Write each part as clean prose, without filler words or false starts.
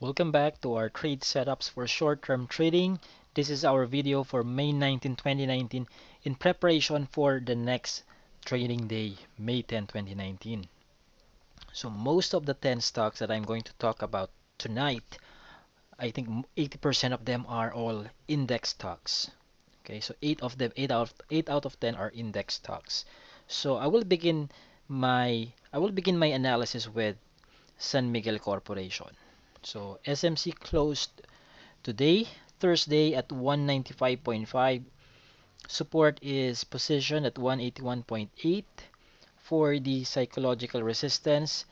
Welcome back to our trade setups for short-term trading. This is our video for May 19, 2019 in preparation for the next trading day, May 10, 2019. So most of the 10 stocks that I'm going to talk about tonight, I think 80% of them are all index stocks. Okay, so 8 out of 10 are index stocks. So I will begin my analysis with San Miguel Corporation. So SMC closed today, Thursday at 195.5. Support is positioned at 181.8. For the psychological resistance,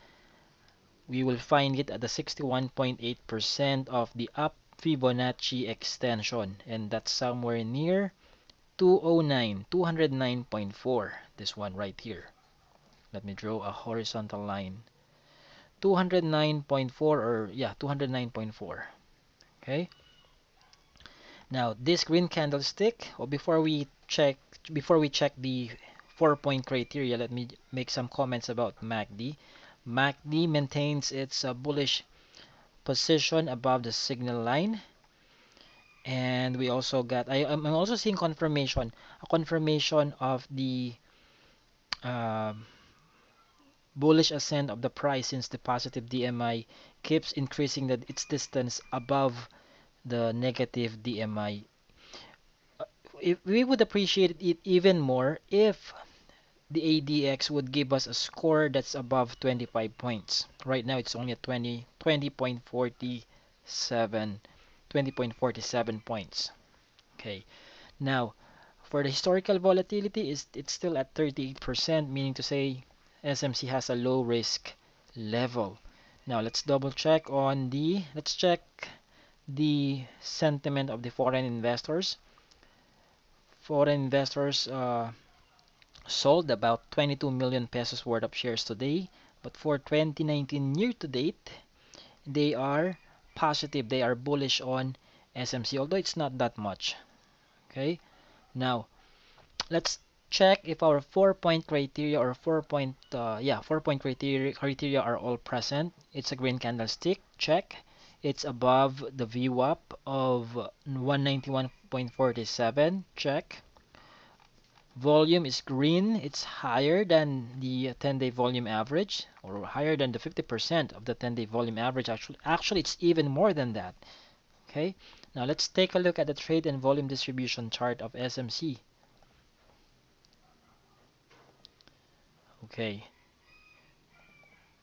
we will find it at the 61.8% of the up Fibonacci extension, and that's somewhere near 209, 209.4. This one right here. Let me draw a horizontal line. 209.4, or yeah, 209.4. Okay. Now this green candlestick, or before we check the 4-point criteria, let me make some comments about MACD. MACD maintains its bullish position above the signal line, and we also got I'm also seeing a confirmation of the uh, bullish ascent of the price since the positive DMI keeps increasing its distance above the negative DMI. If we would appreciate it even more if the ADX would give us a score that's above 25 points. Right now it's only at 20.47 points. Okay. Now, for the historical volatility, it's still at 38%, meaning to say SMC has a low risk level. Now, let's check the sentiment of the foreign investors. Foreign investors sold about 22 million pesos worth of shares today, but for 2019 year to date, they are positive, they are bullish on SMC, although it's not that much. Okay, now let's check if our 4-point criteria or 4-point criteria are all present. It's a green candlestick, check. It's above the VWAP of 191.47, check. Volume is green, it's higher than the 10-day volume average, or higher than the 50% of the 10-day volume average. Actually, it's even more than that. Okay, now let's take a look at the trade and volume distribution chart of SMC. Okay,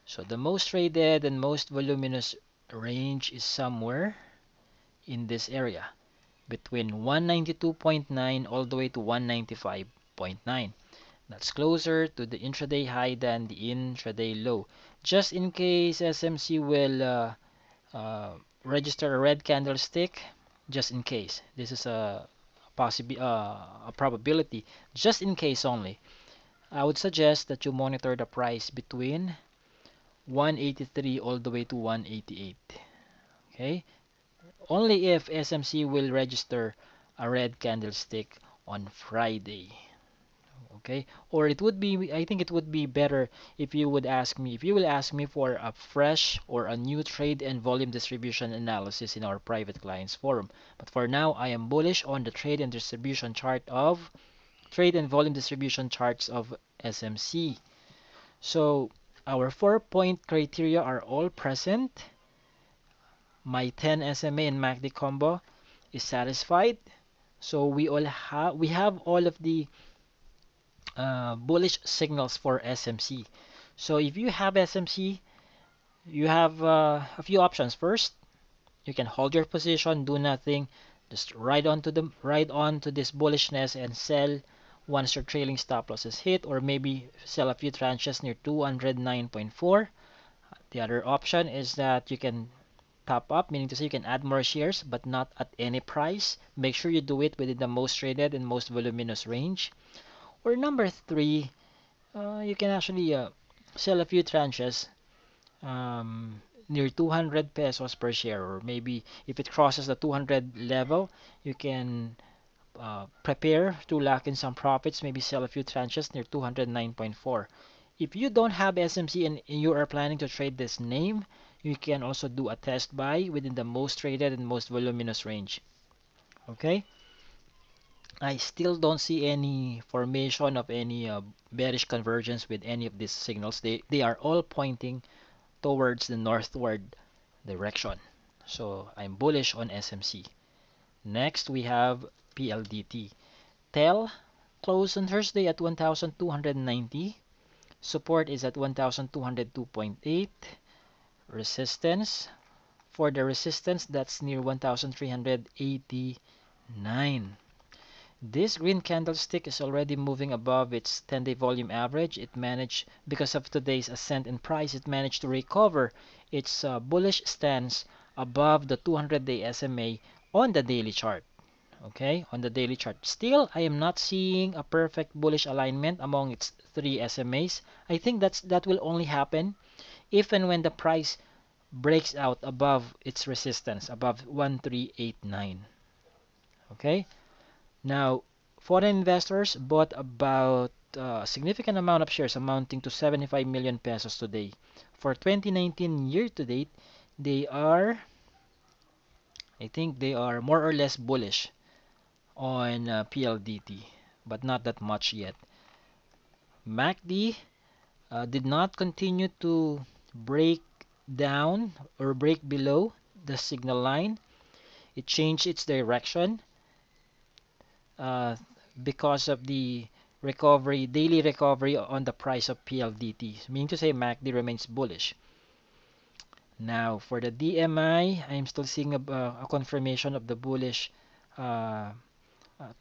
so the most traded and most voluminous range is somewhere in this area between 192.9 all the way to 195.9. That's closer to the intraday high than the intraday low. Just in case SMC will register a red candlestick, just in case. This is a probability, just in case only. I would suggest that you monitor the price between 183 all the way to 188. Okay? Only if SMC will register a red candlestick on Friday. Okay, or I think it would be better if you will ask me for a fresh or a new trade and volume distribution analysis in our private clients forum. But for now, I am bullish on the trade and volume distribution charts of SMC. So our 4-point criteria are all present. My 10 SMA and MACD combo is satisfied. So we have all of the bullish signals for SMC. So if you have SMC, you have a few options. First, you can hold your position, do nothing, just ride on to this bullishness and sell once your trailing stop loss is hit, or maybe sell a few tranches near 209.4. The other option is that you can top up, meaning to say you can add more shares, but not at any price. Make sure you do it within the most traded and most voluminous range. Or number three, you can actually sell a few tranches near 200 pesos per share, or maybe if it crosses the 200 level, you can prepare to lock in some profits, maybe sell a few tranches near 209.4. If you don't have SMC and you are planning to trade this name, you can also do a test buy within the most traded and most voluminous range. Okay, I still don't see any formation of any bearish convergence with any of these signals. They are all pointing towards the northward direction. So I'm bullish on SMC. Next we have PLDT. TEL closed on Thursday at 1,290. Support is at 1,202.8. Resistance. For the resistance, that's near 1,389. This green candlestick is already moving above its 10-day volume average. It managed, because of today's ascent in price, it managed to recover its bullish stance above the 200-day SMA on the daily chart. Okay, on the daily chart. Still, I am not seeing a perfect bullish alignment among its three SMAs. I think that will only happen if and when the price breaks out above its resistance, above 1389. Okay, now foreign investors bought about a significant amount of shares amounting to 75 million pesos today. For 2019 year to date, they are, I think they are more or less bullish on PLDT, but not that much yet. MACD did not continue to break down or break below the signal line. It changed its direction uh, because of the recovery, daily recovery on the price of PLDT, meaning to say MACD remains bullish. Now, for the DMI, I'm still seeing a confirmation of the bullish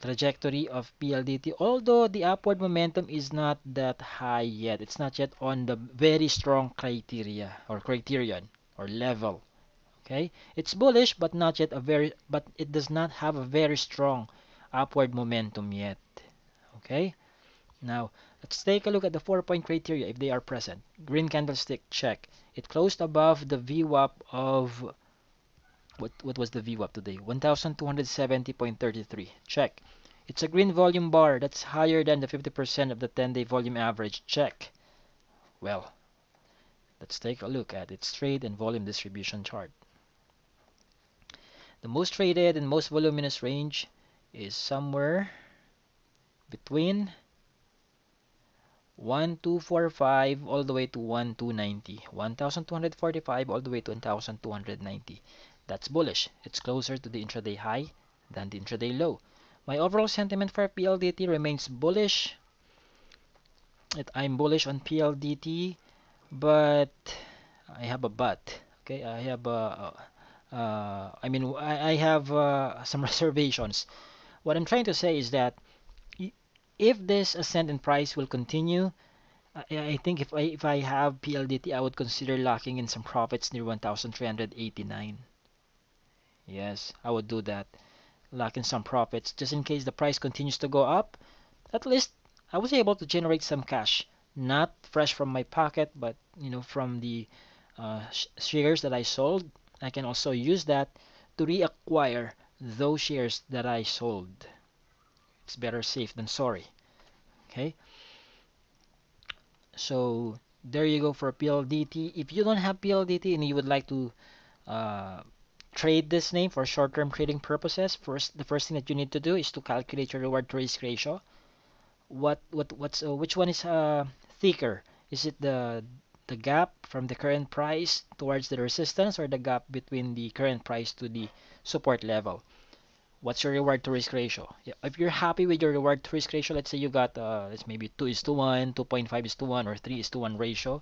trajectory of PLDT, although the upward momentum is not that high yet. It's not yet on the very strong criteria or criterion or level. Okay, it's bullish, but not yet but it does not have a very strong upward momentum yet. Okay, now let's take a look at the 4-point criteria if they are present. Green candlestick, check. It closed above the VWAP of what was the VWAP today? 1270.33. Check. It's a green volume bar that's higher than the 50% of the 10-day volume average. Check. Well, let's take a look at its trade and volume distribution chart. The most traded and most voluminous range is somewhere between 1245 all the way to 1290. 1245 all the way to 1290. That's bullish. It's closer to the intraday high than the intraday low. My overall sentiment for PLDT remains bullish. I'm bullish on PLDT, but I have a but. Okay, I have I have some reservations. What I'm trying to say is that if this ascent in price will continue, I think if I have PLDT, I would consider locking in some profits near 1,389. Yes, I would do that. Lock in some profits just in case the price continues to go up. At least I was able to generate some cash, not fresh from my pocket, but from the shares that I sold. I can also use that to reacquire those shares that I sold. It's better safe than sorry. Okay, so there you go for PLDT. If you don't have PLDT and you would like to uh, trade this name for short-term trading purposes, the first thing that you need to do is to calculate your reward to risk ratio. Which one is thicker? Is it the gap from the current price towards the resistance, or the gap between the current price to the support level? What's your reward to risk ratio? Yeah, if you're happy with your reward to risk ratio, let's say you got let's maybe 2:1, 2.5:1, or 3:1 ratio,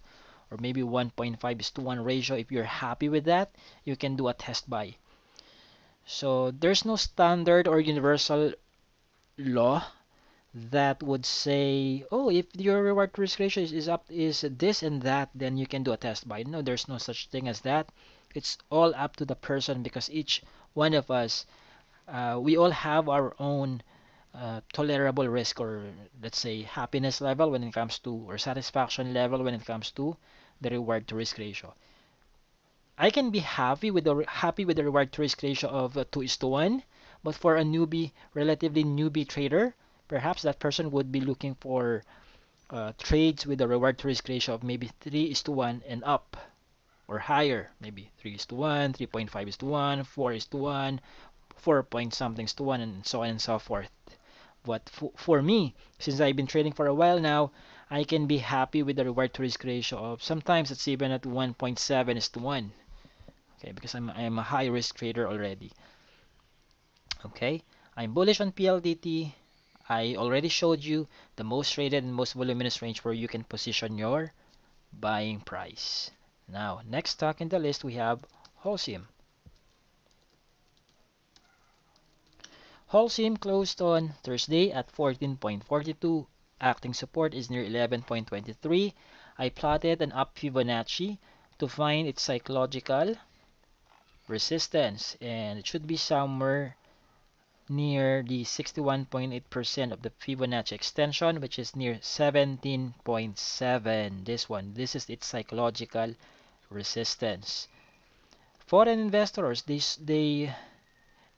or maybe 1.5:1 ratio. If you're happy with that, you can do a test buy. So there's no standard or universal law that would say, oh, if your reward to risk ratio is this and that, then you can do a test buy. No, there's no such thing as that. It's all up to the person, because each one of us, we all have our own tolerable risk, or let's say happiness level when it comes to, or satisfaction level when it comes to the reward to risk ratio. I can be happy with the reward to risk ratio of 2:1, but for a relatively newbie trader, perhaps that person would be looking for trades with a reward to risk ratio of maybe 3:1 and up. or higher, maybe 3 is to 1, 3.5 is to 1, 4 is to 1, 4 point something is to 1, and so on and so forth. But for me, since I've been trading for a while now, I can be happy with the reward to risk ratio of sometimes it's even at 1.7 is to 1. Okay, because I'm a high risk trader already. Okay, I'm bullish on PLDT. I already showed you the most traded and most voluminous range where you can position your buying price. Now, next stock in the list we have Wholesome. Wholesome closed on Thursday at 14.42. Acting support is near 11.23. I plotted an up Fibonacci to find its psychological resistance, and it should be somewhere near the 61.8% of the Fibonacci extension, which is near 17.7. This is its psychological resistance. Foreign investors, they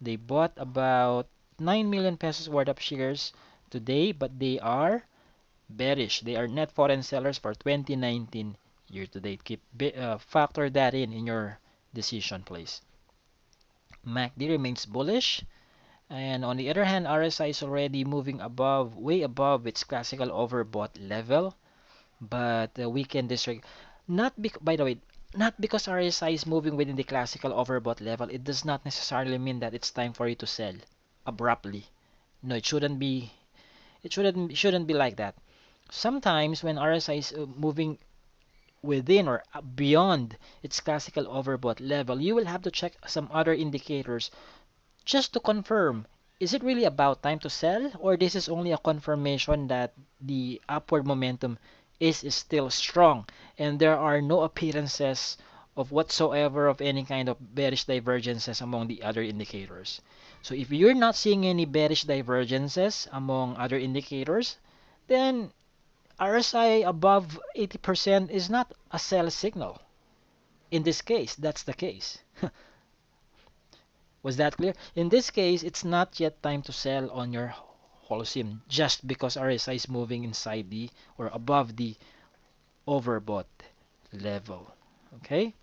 bought about 9 million pesos worth of shares today, but they are bearish. They are net foreign sellers for 2019 year to date. Factor that in your decision, please. MACD remains bullish. And on the other hand, RSI is already moving way above its classical overbought level. But we can disregard. By the way, not because RSI is moving within the classical overbought level, it does not necessarily mean that it's time for you to sell abruptly. No, it shouldn't be. It shouldn't be like that. Sometimes when RSI is moving within or beyond its classical overbought level, you will have to check some other indicators just to confirm, is it really about time to sell, or this is only a confirmation that the upward momentum is still strong and there are no appearances of whatsoever of any kind of bearish divergences among the other indicators. So if you're not seeing any bearish divergences among other indicators, then RSI above 80% is not a sell signal. In this case, that's the case. Was that clear? In this case, it's not yet time to sell on your Wholesome just because RSI is moving inside the or above the overbought level. Okay?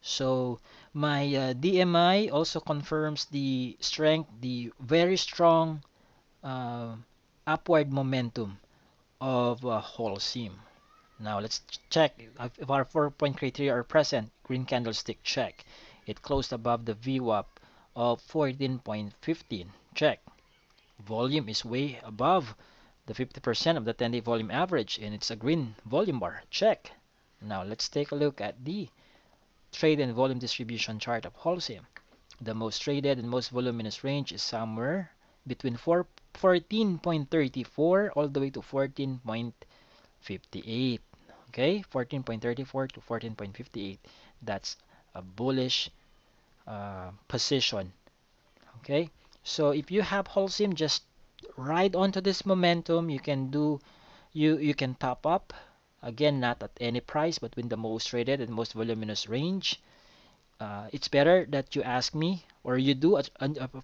So my DMI also confirms the strength, the very strong uh, upward momentum of Wholesome. Now let's check if our 4-point criteria are present. Green candlestick, check. It closed above the VWAP of 14.15, check. Volume is way above the 50% of the 10-day volume average, and it's a green volume bar, check. Now let's take a look at the trade and volume distribution chart of Wholesome. The most traded and most voluminous range is somewhere between 14.34 all the way to 14.58. Okay, 14.34 to 14.58. That's a bullish position. Okay, so if you have Wholesome, just ride onto this momentum. You can top up again, not at any price, but with the most traded and most voluminous range. It's better that you ask me or you do a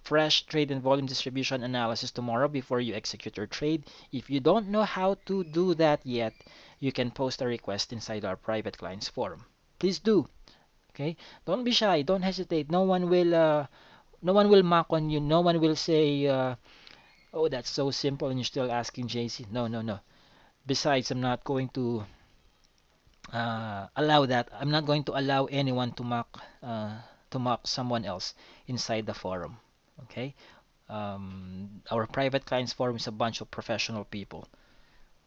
fresh trade and volume distribution analysis tomorrow before you execute your trade. If you don't know how to do that yet, you can post a request inside our private clients forum. Please do. Okay? Don't be shy. Don't hesitate. No one will mock on you. No one will say, "Oh, that's so simple," and you're still asking JC. No, no, no. Besides, I'm not going to allow that. I'm not going to allow anyone to mock someone else inside the forum. Okay? Our private clients forum is a bunch of professional people.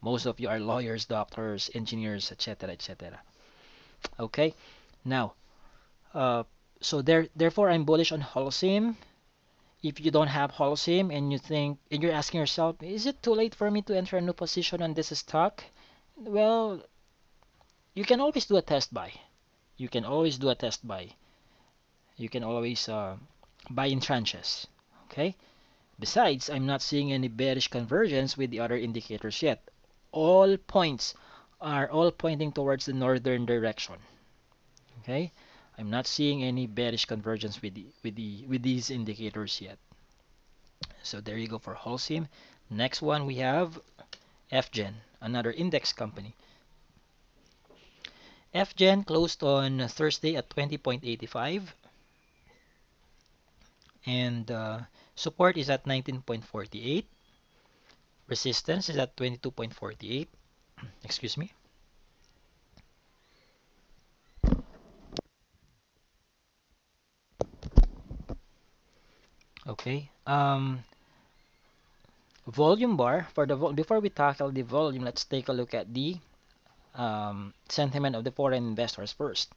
Most of you are lawyers, doctors, engineers, etc., etc. Okay? Now, uh, therefore, I'm bullish on Wholesome. If you don't have Wholesome and you're asking yourself, is it too late for me to enter a new position on this stock? Well, you can always do a test buy. You can always do a test buy. You can always buy in tranches. Okay? Besides, I'm not seeing any bearish convergence with the other indicators yet. All points are all pointing towards the northern direction. Okay? I'm not seeing any bearish convergence with these indicators yet. So there you go for Wholesome. Next one we have FGEN, another index company. FGEN closed on Thursday at 20.85 and support is at 19.48. Resistance is at 22.48. Excuse me. Okay. Volume bar for the before we tackle the volume, let's take a look at the sentiment of the foreign investors first.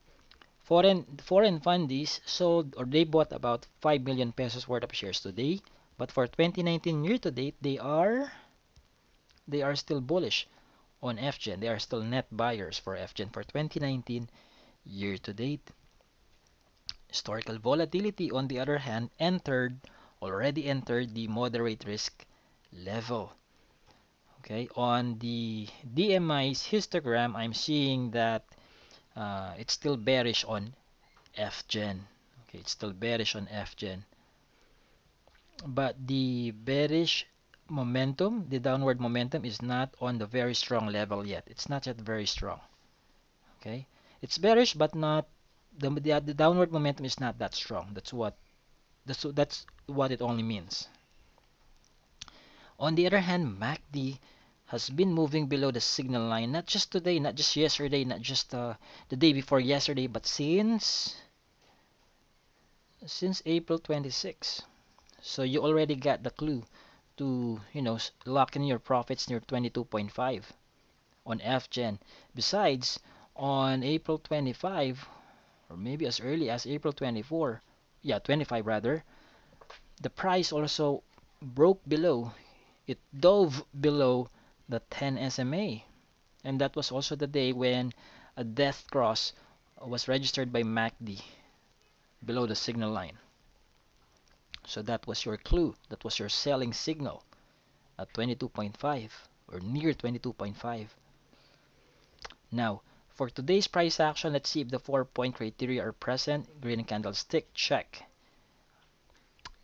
Foreign fundies sold or they bought about 5 million pesos worth of shares today, but for 2019 year to date, they are still bullish on FGEN. They are still net buyers for FGEN for 2019 year to date. Historical volatility, on the other hand, already entered the moderate risk level. Okay, on the DMI's histogram, I'm seeing that it's still bearish on FGEN. Okay, it's still bearish on FGEN. But the bearish momentum, the downward momentum is not on the very strong level yet. It's not yet very strong. Okay, it's bearish, but not the downward momentum is not that strong. That's what it only means. On the other hand, MACD has been moving below the signal line, not just today, not just yesterday, not just the day before yesterday, but since April 26. So you already got the clue to, lock in your profits near 22.5 on FGEN. Besides, on April 25, or maybe as early as April 24, 25 rather, the price also broke below. It dove below the 10 SMA. And that was also the day when a death cross was registered by MACD below the signal line. So that was your clue. That was your selling signal at 22.5 or near 22.5. Now, for today's price action, let's see if the 4-point criteria are present. Green candlestick, check.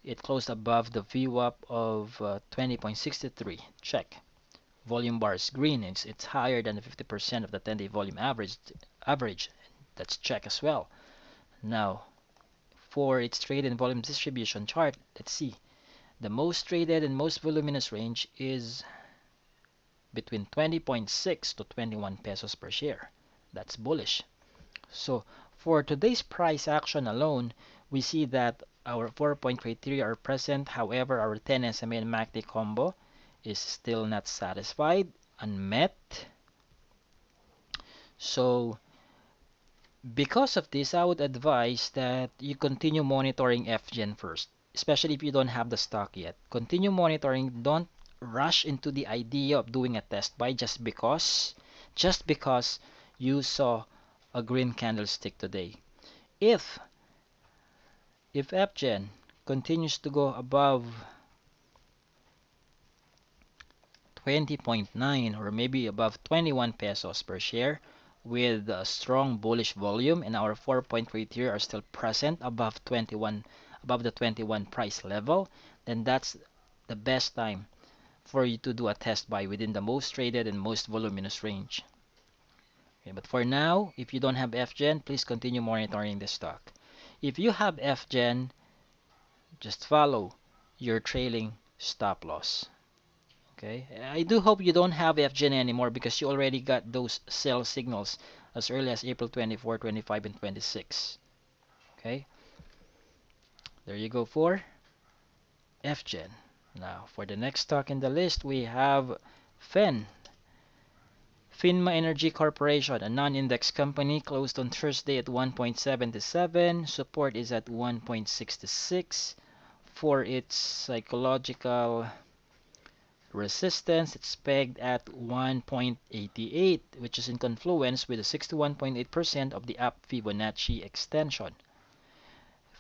It closed above the VWAP of 20.63, check. Volume bar is green, it's higher than the 50% of the 10-day volume average. That's check as well. Now, for its trade and volume distribution chart, let's see. The most traded and most voluminous range is between 20.6 to 21 pesos per share. That's bullish. So for today's price action alone, we see that our 4-point criteria are present. However, our 10 SMA and MACD combo is still not satisfied, unmet. So because of this, I would advise that you continue monitoring FGEN first, especially if you don't have the stock yet. Continue monitoring. Don't rush into the idea of doing a test buy just because you saw a green candlestick today. If FGEN continues to go above 20.9 or maybe above 21 pesos per share with a strong bullish volume and our 4-point criteria are still present above the 21 price level, then that's the best time for you to do a test buy within the most traded and most voluminous range. Okay, but for now, if you don't have FGEN, please continue monitoring the stock. If you have FGEN, just follow your trailing stop loss. Okay, I do hope you don't have FGEN anymore because you already got those sell signals as early as April 24, 25, and 26. Okay, there you go for FGEN. Now, for the next stock in the list, we have PHEN. FINMA Energy Corporation, a non-index company, closed on Thursday at 1.77. Support is at 1.66. For its psychological resistance, it's pegged at 1.88, which is in confluence with the 61.8% of the up Fibonacci extension.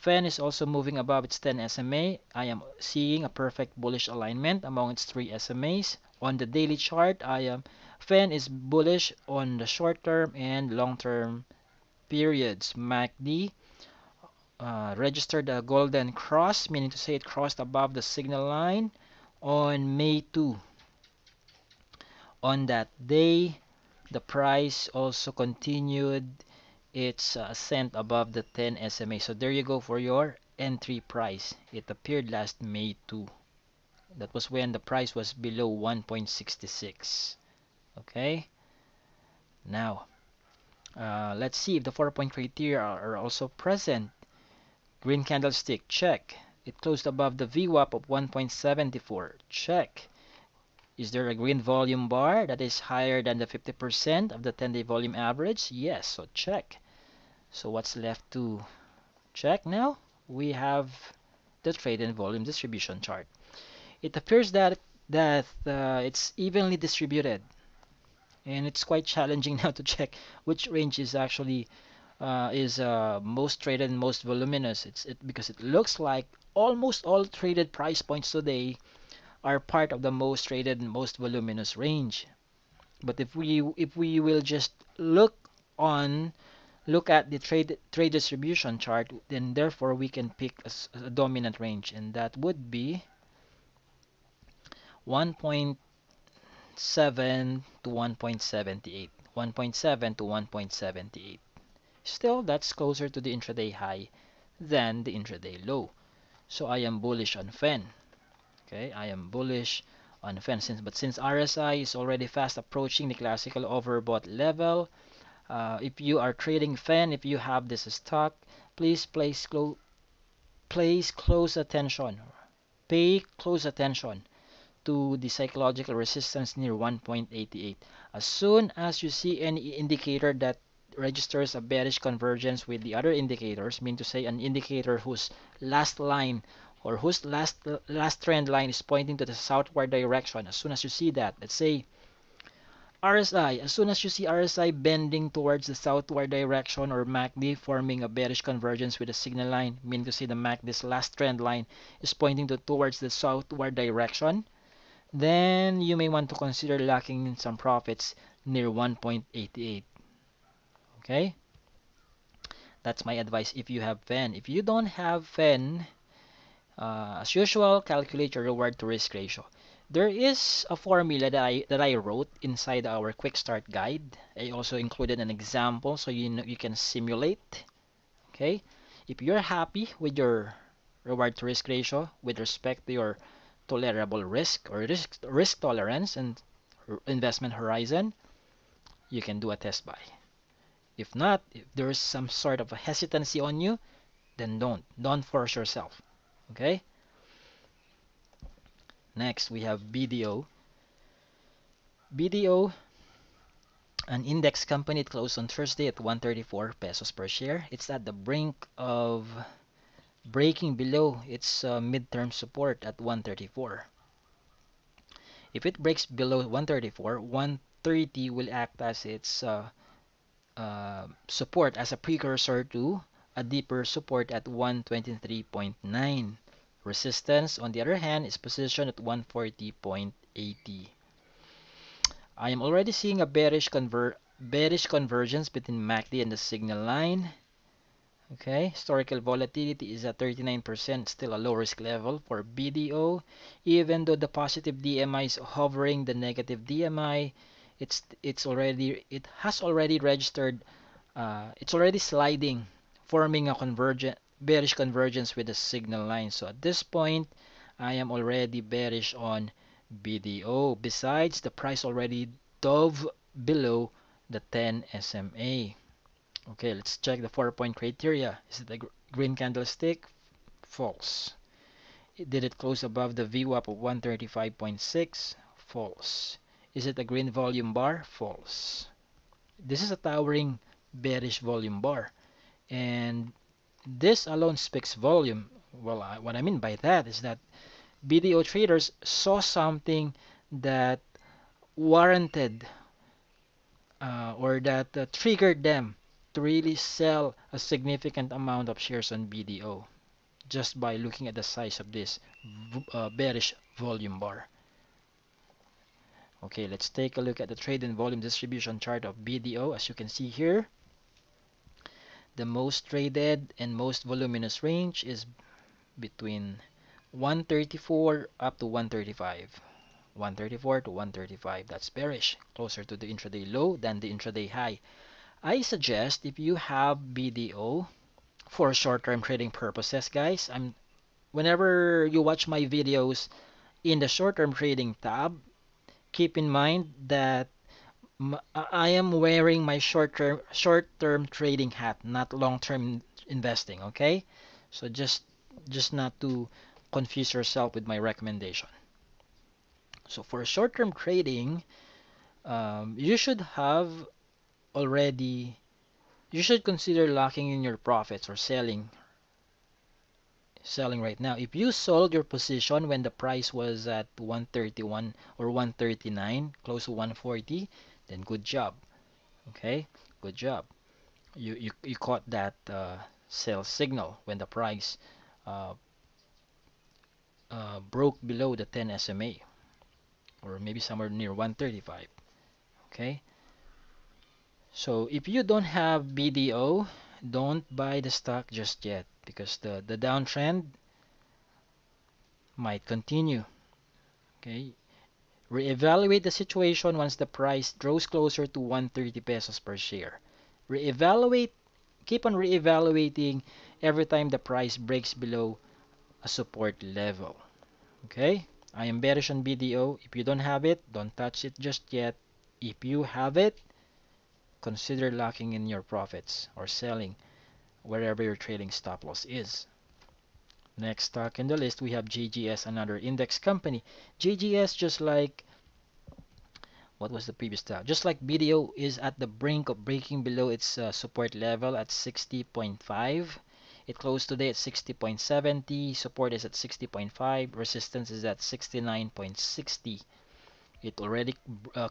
PHEN is also moving above its 10 SMA. I am seeing a perfect bullish alignment among its 3 SMAs. On the daily chart, PHEN is bullish on the short-term and long-term periods. MACD registered a golden cross, meaning to say it crossed above the signal line on May 2. On that day, the price also continued its ascent above the 10 SMA. So there you go for your entry price. It appeared last May 2. That was when the price was below 1.66. Okay. Now, let's see if the 4-point criteria are also present. Green candlestick, check. It closed above the VWAP of 1.74. Check. Is there a green volume bar that is higher than the 50% of the 10-day volume average? Yes, so check. So what's left to check now? We have the trade and volume distribution chart. It appears that it's evenly distributed, and it's quite challenging now to check which range is actually most traded and most voluminous. Because it looks like almost all traded price points today are part of the most traded and most voluminous range. But if we will just look at the trade distribution chart, then therefore we can pick a dominant range, and that would be 1.7 to 1.78. 1.7 to 1.78. Still, that's closer to the intraday high than the intraday low. So I am bullish on FEN. Okay, I am bullish on FEN. Since RSI is already fast approaching the classical overbought level, if you are trading FEN, if you have this stock, please place close attention. Pay close attention to the psychological resistance near 1.88. As soon as you see any indicator that registers a bearish convergence with the other indicators, mean to say an indicator whose last line or whose last trend line is pointing to the southward direction, as soon as you see that, let's say RSI, as soon as you see RSI bending towards the southward direction, or MACD forming a bearish convergence with a signal line, meaning to say the MACD's last trend line is pointing towards the southward direction, then you may want to consider locking in some profits near 1.88. Okay? That's my advice if you have FEN. If you don't have FEN, as usual, calculate your reward to risk ratio. There is a formula that I wrote inside our quick start guide. I also included an example so you can simulate. Okay? If you're happy with your reward to risk ratio with respect to your tolerable risk or risk tolerance and investment horizon, you can do a test buy. If not, if there's some sort of a hesitancy on you, then don't force yourself. Okay? Next, we have BDO. BDO, an index company, it closed on Thursday at 134 pesos per share. It's at the brink of breaking below its midterm support at 134. If it breaks below 134, 130 will act as its support, as a precursor to a deeper support at 123.9. Resistance, on the other hand, is positioned at 140.80. I am already seeing a bearish convergence between MACD and the signal line. Okay, historical volatility is at 39%, still a low risk level for BDO. Even though the positive DMI is hovering the negative DMI, it has already registered, it's already sliding, forming a bearish convergence with the signal line. So at this point, I am already bearish on BDO. Besides, the price already dove below the 10 SMA. Okay, let's check the 4-point criteria. Is it a green candlestick? False. Did it close above the VWAP of 135.6? False. Is it a green volume bar? False. This is a towering bearish volume bar, and this alone speaks volume. Well, what I mean by that is that BDO traders saw something that warranted or that triggered them to really sell a significant amount of shares on BDO just by looking at the size of this bearish volume bar. Okay, let's take a look at the trade and volume distribution chart of BDO. As you can see here, the most traded and most voluminous range is between 134 up to 135. 134 to 135. That's bearish, closer to the intraday low than the intraday high. I suggest if you have BDO for short-term trading purposes, guys, whenever you watch my videos in the short-term trading tab, keep in mind that I am wearing my short-term trading hat, not long-term investing, okay? So just not to confuse yourself with my recommendation. So for short-term trading, you should have already you should consider locking in your profits or selling right now. If you sold your position when the price was at 131 or 139, close to 140, then good job. Okay, good job. You caught that sell signal when the price uh, broke below the 10 SMA or maybe somewhere near 135. Okay, so if you don't have BDO, don't buy the stock just yet because the downtrend might continue. Okay, reevaluate the situation once the price draws closer to 130 pesos per share. Reevaluate, keep on reevaluating every time the price breaks below a support level. Okay? I am bearish on BDO. If you don't have it, don't touch it just yet. If you have it, consider locking in your profits or selling wherever your trading stop loss is. Next stock in the list, we have JGS, another index company. JGS, just like what was the previous stock? Just like BDO, is at the brink of breaking below its support level at 60.5. It closed today at 60.70. Support is at 60.5. Resistance is at 69.60. It already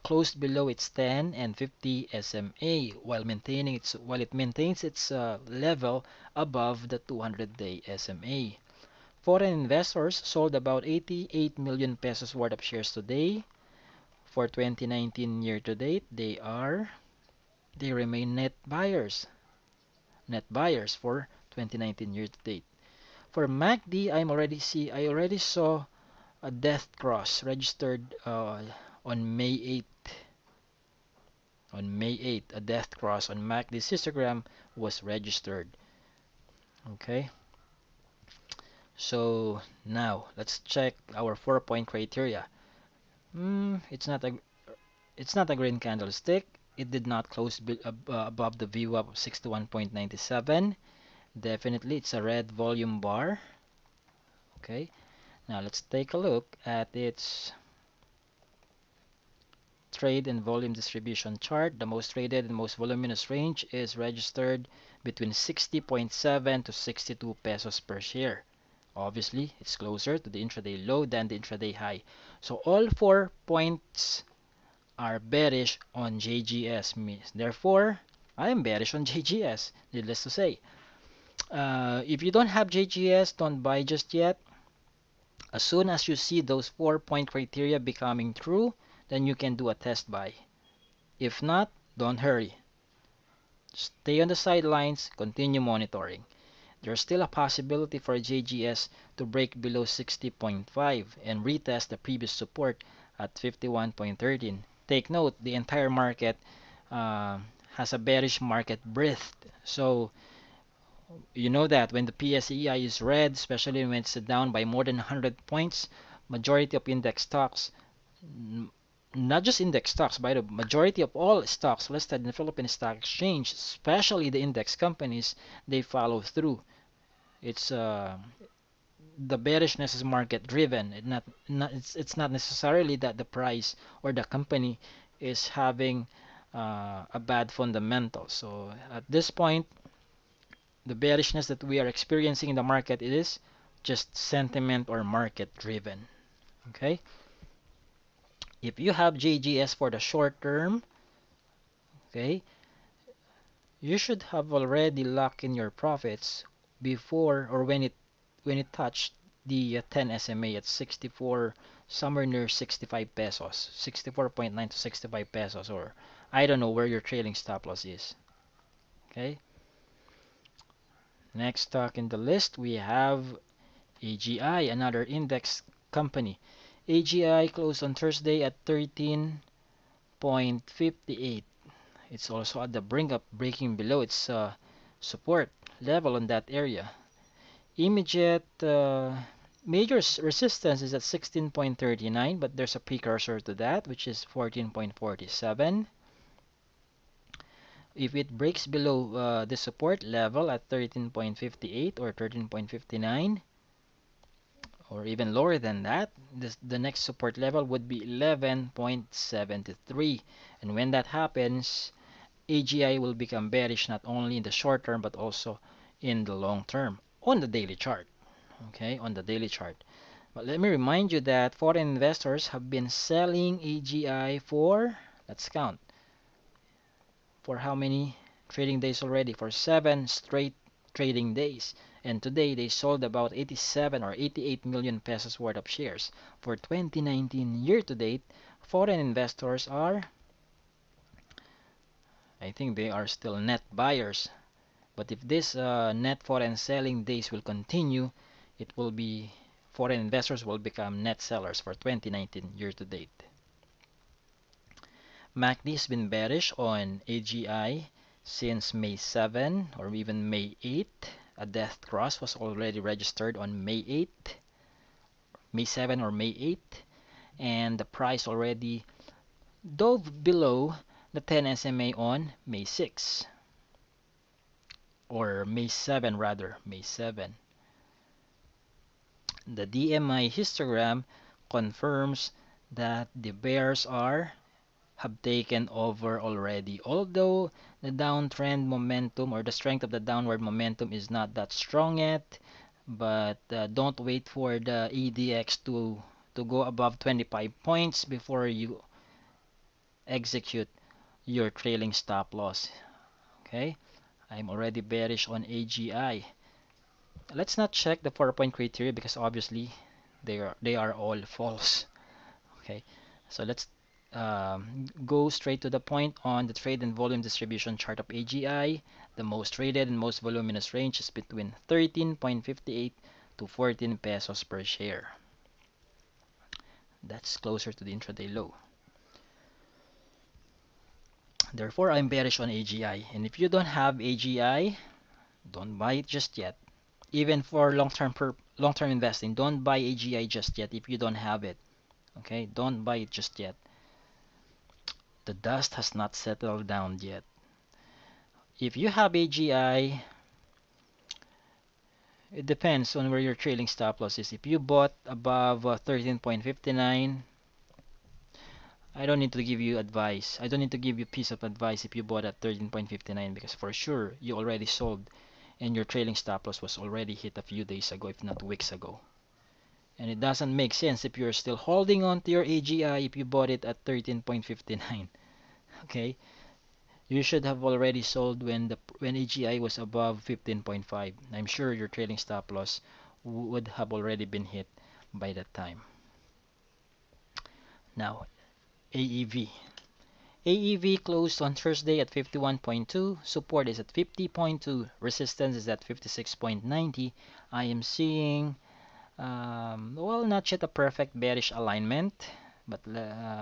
closed below its 10 and 50 SMA while it maintains its level above the 200-day SMA. Foreign investors sold about 88 million pesos worth of shares today. For 2019 year to date, they remain net buyers for 2019 year to date. For MACD, I already saw a death cross registered on May 8th. On May 8th, a death cross on MACD's histogram was registered. Okay, so now let's check our 4-point criteria. It's not a green candlestick. It did not close above the VWAP of 61.97. Definitely, it's a red volume bar. Okay, now let's take a look at its trade and volume distribution chart. The most traded and most voluminous range is registered between 60.7 to 62 pesos per share. Obviously, it's closer to the intraday low than the intraday high. So all 4 points are bearish on JGS. Therefore, I am bearish on JGS, needless to say. If you don't have JGS, don't buy just yet. As soon as you see those 4-point criteria becoming true, then you can do a test buy. If not, don't hurry. Stay on the sidelines, continue monitoring. There's still a possibility for JGS to break below 60.5 and retest the previous support at 51.13. Take note, the entire market has a bearish market breadth. So you know that when the PSEI is red, especially when it's down by more than 100 points, majority of index stocks, not just index stocks, by the majority of all stocks listed in the Philippine Stock Exchange, especially the index companies, they follow through. It's the bearishness is market driven. It's not necessarily that the price or the company is having a bad fundamental. So at this point, the bearishness that we are experiencing in the market is just sentiment or market driven. Okay? If you have JGS for the short term, okay, you should have already locked in your profits before or when it touched the 10 SMA at 64, somewhere near 65 pesos, 64.9 to 65 pesos, or I don't know where your trailing stop loss is. Okay. Next stock in the list, we have AGI, another index company. AGI closed on Thursday at 13.58. It's also at the brink of breaking below its support level on that area. Immediate major resistance is at 16.39, but there's a precursor to that, which is 14.47. If it breaks below the support level at 13.58 or 13.59, or even lower than that, the next support level would be 11.73. And when that happens, AGI will become bearish not only in the short term but also in the long term on the daily chart. Okay, on the daily chart. But let me remind you that foreign investors have been selling AGI for, let's count, for how many trading days already? For 7 straight trading days. And today they sold about 87 or 88 million pesos worth of shares. For 2019 year to date, foreign investors are, I think they are still net buyers. But if this net foreign selling days will continue, it will be, foreign investors will become net sellers for 2019 year to date. MACD has been bearish on AGI since May 7 or even May 8. A death cross was already registered on May 8, May 7 or May 8, and the price already dove below the 10 SMA on May 6, or May 7 rather, May 7. The DMI histogram confirms that the bears have taken over already. Although the downtrend momentum or the strength of the downward momentum is not that strong yet, but don't wait for the EDX to go above 25 points before you execute your trailing stop loss. Okay, I'm already bearish on AGI. Let's not check the 4-point criteria because obviously they are all false. Okay, so let's go straight to the point on the trade and volume distribution chart of AGI. The most traded and most voluminous range is between 13.58 to 14 pesos per share. That's closer to the intraday low. Therefore, I'm bearish on AGI. And if you don't have AGI, don't buy it just yet. Even for long-term investing, don't buy AGI just yet if you don't have it. Okay, don't buy it just yet. The dust has not settled down yet. If you have AGI, it depends on where your trailing stop loss is. If you bought above 13.59, I don't need to give you advice. I don't need to give you piece of advice if you bought at 13.59 because for sure you already sold and your trailing stop loss was already hit a few days ago, if not weeks ago. And it doesn't make sense if you're still holding on to your AGI if you bought it at 13.59. Okay? You should have already sold when AGI was above 15.5. I'm sure your trailing stop loss would have already been hit by that time. Now, AEV. AEV closed on Thursday at 51.2. Support is at 50.2. Resistance is at 56.90. I am seeing, well, not yet a perfect bearish alignment, but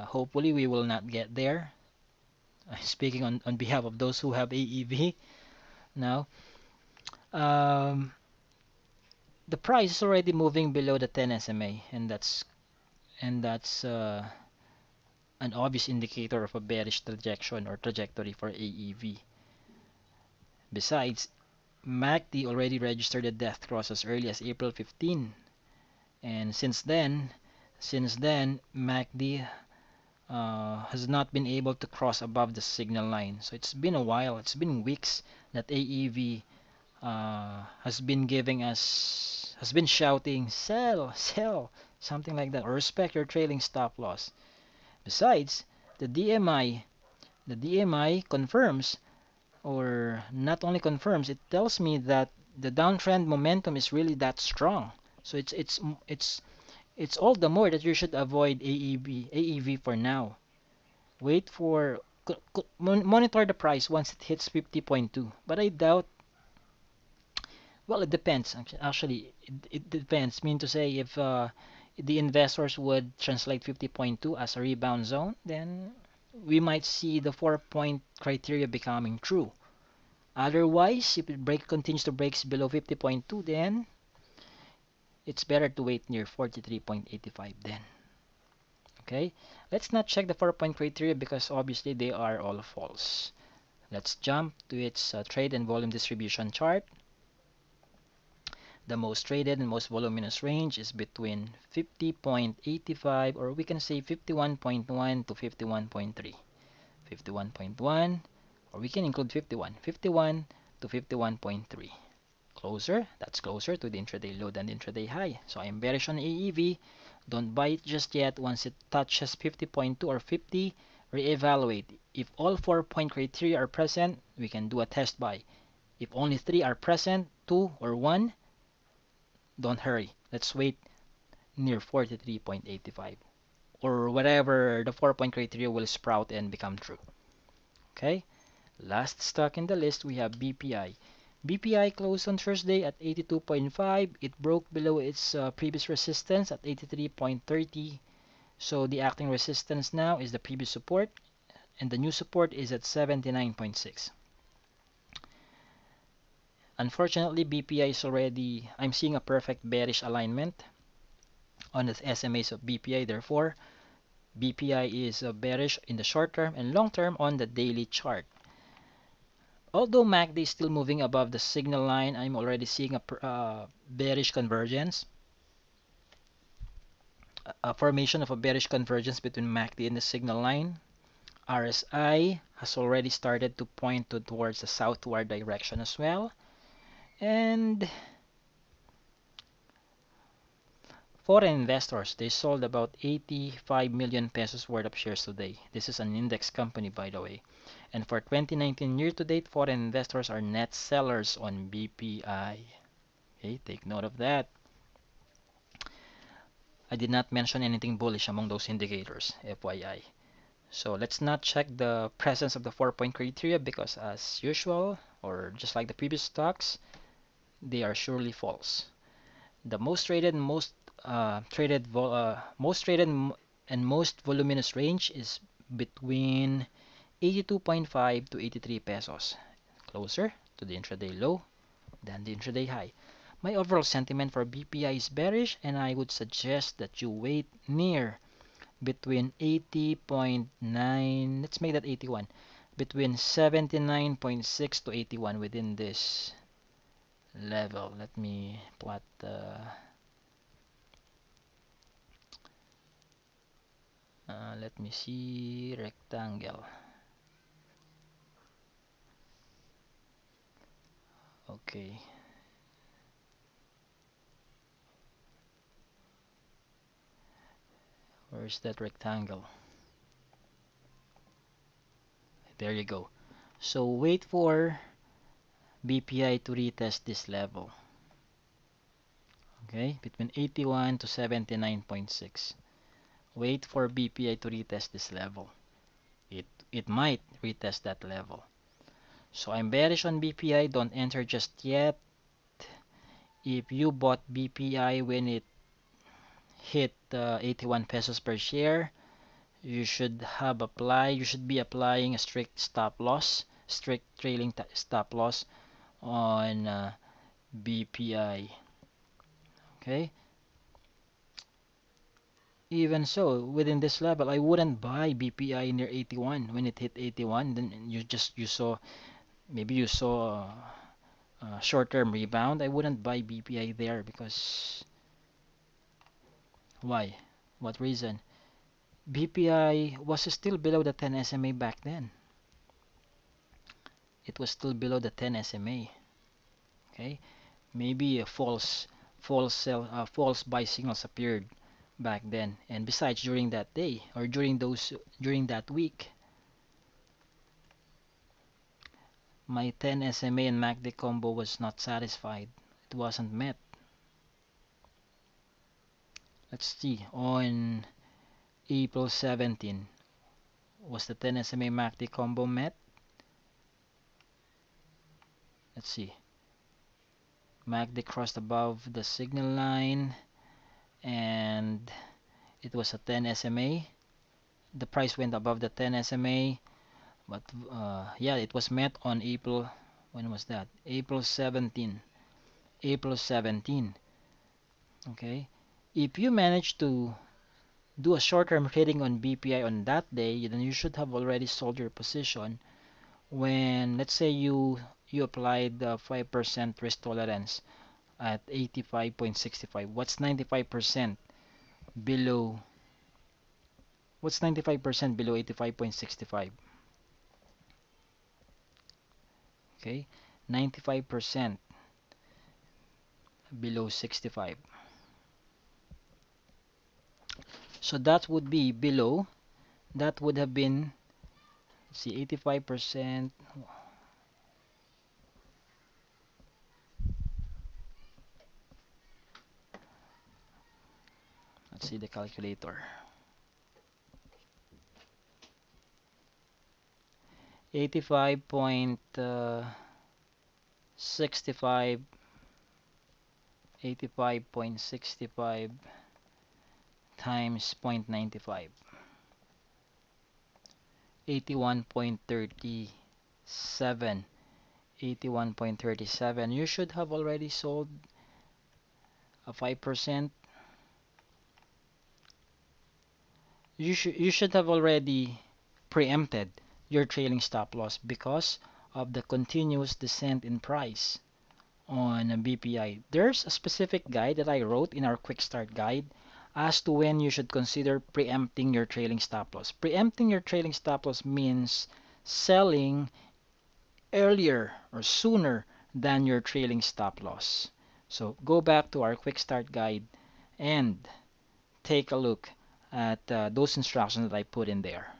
hopefully we will not get there. I'm speaking on behalf of those who have AEV now. The price is already moving below the 10 SMA, and that's an obvious indicator of a bearish trajectory for AEV. Besides, MACD already registered a death cross as early as April 15, and since then MACD has not been able to cross above the signal line. So it's been a while, it's been weeks that AEV has been shouting sell, sell, something like that, or respect your trailing stop loss. Besides, the DMI confirms, or not only confirms, it tells me that the downtrend momentum is really that strong. So it's all the more that you should avoid AEV for now. Wait for monitor the price once it hits 50.2. But I doubt. Well, it depends. Actually, it depends. Mean to say, the investors would translate 50.2 as a rebound zone, then we might see the 4-point criteria becoming true. Otherwise, if it continues to break below 50.2, then it's better to wait near 43.85 then. Okay, let's not check the 4-point criteria because obviously they are all false. Let's jump to its trade and volume distribution chart. The most traded and most voluminous range is between 50.85, or we can say 51.1 to 51.3. 51.1, or we can include 51 to 51.3. Closer, that's closer to the intraday low than the intraday high. So I'm bearish on AEV. Don't buy it just yet. Once it touches 50.2 or 50, reevaluate. If all 4-point criteria are present, we can do a test buy. If only 3 are present, 2 or 1, don't hurry. Let's wait near 43.85 or whatever the 4-point criteria will sprout and become true. Okay, last stock in the list we have BPI. BPI closed on Thursday at 82.5. It broke below its previous resistance at 83.30. So the acting resistance now is the previous support, and the new support is at 79.6. Unfortunately, BPI is already, I'm seeing a perfect bearish alignment on the SMAs of BPI. Therefore, BPI is bearish in the short term and long term on the daily chart. Although MACD is still moving above the signal line, I'm already seeing a bearish convergence. A formation of a bearish convergence between MACD and the signal line. RSI has already started to point towards the southward direction as well. And foreign investors, they sold about 85 million pesos worth of shares today. This is an index company, by the way. And for 2019 year-to-date, foreign investors are net sellers on BPI. Okay, take note of that. I did not mention anything bullish among those indicators, FYI. So let's not check the presence of the 4-point criteria because as usual, or just like the previous stocks, they are surely false. The most traded and most and most voluminous range is between 82.5 to 83 pesos, closer to the intraday low than the intraday high. My overall sentiment for BPI is bearish, and I would suggest that you wait near between 80.9, let's make that 81, between 79.6 to 81 within this level. Let me plot let me see, rectangle. Okay. Where's that rectangle? There you go. So wait for BPI to retest this level. Okay, between 81 to 79.6. Wait for BPI to retest this level. It might retest that level. So I'm bearish on BPI. Don't enter just yet. If you bought BPI when it hit 81 pesos per share, you should be applying a strict trailing stop loss on BPI. Okay, even so, within this level, I wouldn't buy BPI near 81. When it hit 81, then you saw, maybe you saw a short-term rebound. I wouldn't buy BPI there because why? What reason? BPI was still below the 10 SMA back then. It was still below the 10 SMA. Okay, maybe a false buy signals appeared back then. And besides, during that day or during that week, my 10 SMA and MACD combo was not satisfied. It wasn't met. Let's see. On April 17, was the 10 SMA MACD combo met? Let's see. MACD crossed above the signal line and it was a 10 SMA. The price went above the 10 SMA, but yeah, it was met on April. When was that? April 17. April 17. Okay. If you manage to do a short-term trading on BPI on that day, then you should have already sold your position when, let's say, you applied the 5% risk tolerance at 85.65. Below what's 95% below 85.65? Okay, 95% below 65. So that would be below, that would have been, let's see, 85%. Let's see the calculator. 85.65, 85.65 times 0.95, 81.37, 81.37. You should have already sold a 5%. You should have already preempted your trailing stop loss because of the continuous descent in price on a BPI. There's a specific guide that I wrote in our quick start guide as to when you should consider preempting your trailing stop loss. Preempting your trailing stop loss means selling earlier or sooner than your trailing stop loss. So go back to our quick start guide and take a look at those instructions that I put in there.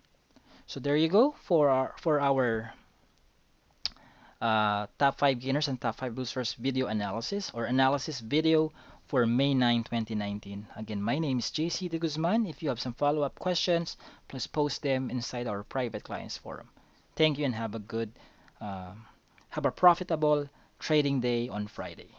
So there you go for our top 5 gainers and top 5 losers video analysis or analysis video for May 9, 2019. Again, my name is JC De Guzman. If you have some follow-up questions, please post them inside our private clients forum. Thank you and have a profitable trading day on Friday.